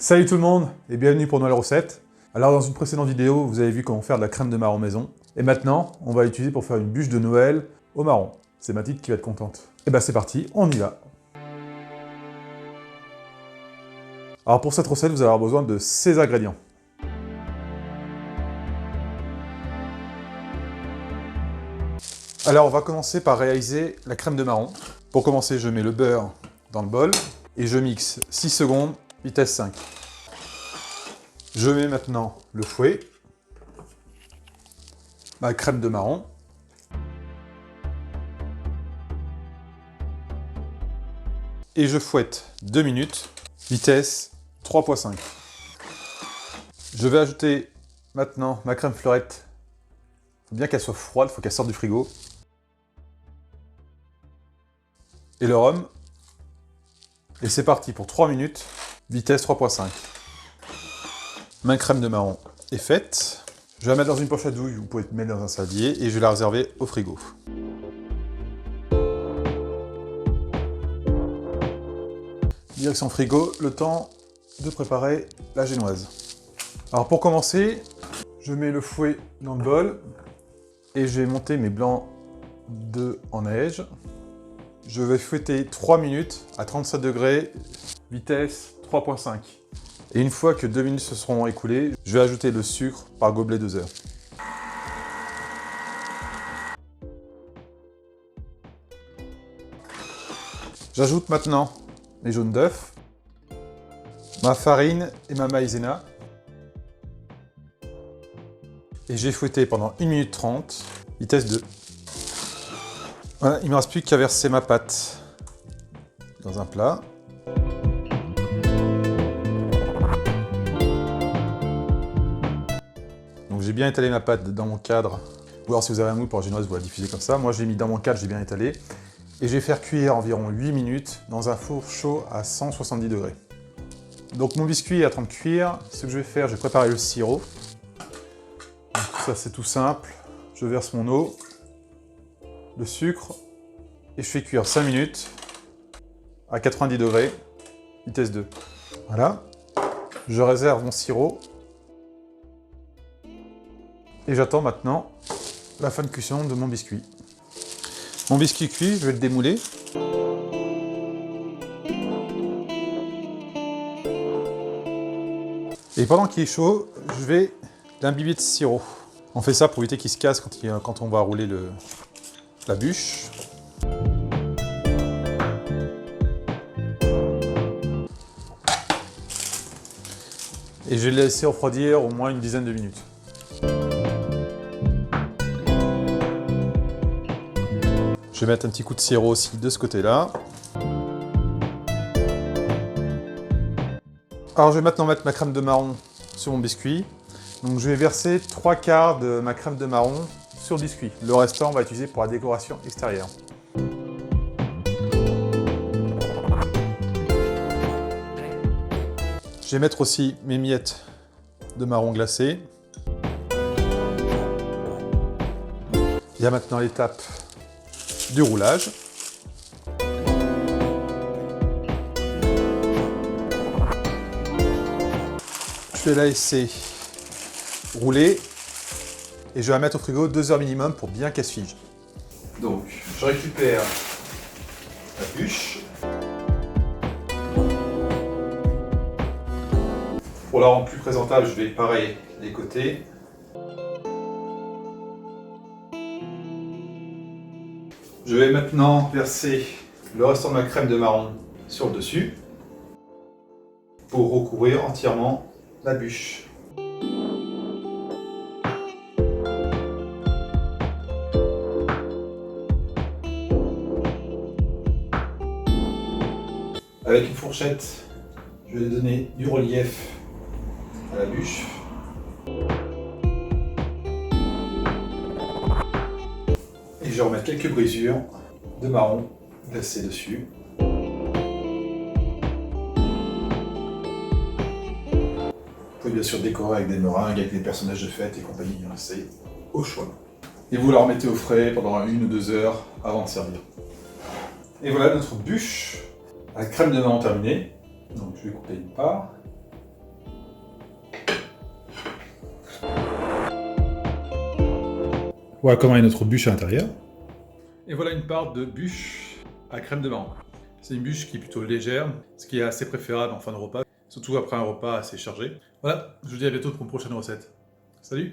Salut tout le monde et bienvenue pour une nouvelle recette. Alors dans une précédente vidéo, vous avez vu comment faire de la crème de marron maison. Et maintenant, on va l'utiliser pour faire une bûche de Noël au marron. C'est Mathilde qui va être contente. Et ben c'est parti, on y va. Alors pour cette recette, vous allez avoir besoin de ces ingrédients. Alors on va commencer par réaliser la crème de marron. Pour commencer, je mets le beurre dans le bol et je mixe 6 secondes, vitesse 5. Je mets maintenant le fouet, ma crème de marron, et je fouette 2 minutes, vitesse 3.5. Je vais ajouter maintenant ma crème fleurette. Il faut bien qu'elle soit froide, il faut qu'elle sorte du frigo. Et le rhum. Et c'est parti pour 3 minutes, vitesse 3.5. Ma crème de marron est faite. Je vais la mettre dans une poche à douille, vous pouvez le mettre dans un saladier, et je vais la réserver au frigo. Direction frigo, le temps de préparer la génoise. Alors pour commencer, je mets le fouet dans le bol, et je vais monter mes blancs d'œufs en neige. Je vais fouetter 3 minutes à 37 degrés, vitesse 3.5. Et une fois que 2 minutes se seront écoulées, je vais ajouter le sucre par gobelet doseur. J'ajoute maintenant mes jaunes d'œufs, ma farine et ma maïzena. Et j'ai fouetté pendant 1 minute 30, vitesse 2. Voilà, il ne me reste plus qu'à verser ma pâte dans un plat. Donc j'ai bien étalé ma pâte dans mon cadre. Ou alors si vous avez un moule pour la génoise, vous la diffusez comme ça. Moi je l'ai mis dans mon cadre, j'ai bien étalé. Et je vais faire cuire environ 8 minutes dans un four chaud à 170 degrés. Donc mon biscuit est en train de cuire. Ce que je vais faire, je vais préparer le sirop. Donc, ça c'est tout simple. Je verse mon eau, le sucre, et je fais cuire 5 minutes à 90 degrés, vitesse 2. Voilà. Je réserve mon sirop. Et j'attends maintenant la fin de cuisson de mon biscuit. Mon biscuit cuit, je vais le démouler. Et pendant qu'il est chaud, je vais l'imbiber de sirop. On fait ça pour éviter qu'il se casse quand on va rouler la bûche. Et je vais le laisser refroidir au moins une dizaine de minutes. Je vais mettre un petit coup de sirop aussi de ce côté-là. Alors je vais maintenant mettre ma crème de marron sur mon biscuit. Donc je vais verser 3/4 de ma crème de marron sur le biscuit. Le restant on va utiliser pour la décoration extérieure. Je vais mettre aussi mes miettes de marron glacé. Il y a maintenant l'étape du roulage. Je vais la laisser rouler et je vais la mettre au frigo 2 heures minimum pour bien qu'elle se fige. Donc, je récupère la bûche. Pour la rendre plus présentable, je vais pareil les côtés. Je vais maintenant verser le restant de ma crème de marron sur le dessus pour recouvrir entièrement la bûche. Avec une fourchette, je vais donner du relief à la bûche. Et je vais remettre quelques brisures de marron glacé dessus. Vous pouvez bien sûr décorer avec des meringues, avec des personnages de fête et compagnie, c'est au choix. Et vous la remettez au frais pendant 1 ou 2 heures avant de servir. Et voilà notre bûche à la crème de marron terminée. Donc je vais couper une part. Voilà comment est notre bûche à l'intérieur. Et voilà une part de bûche à crème de menthe. C'est une bûche qui est plutôt légère, ce qui est assez préférable en fin de repas, surtout après un repas assez chargé. Voilà, je vous dis à bientôt pour une prochaine recette. Salut!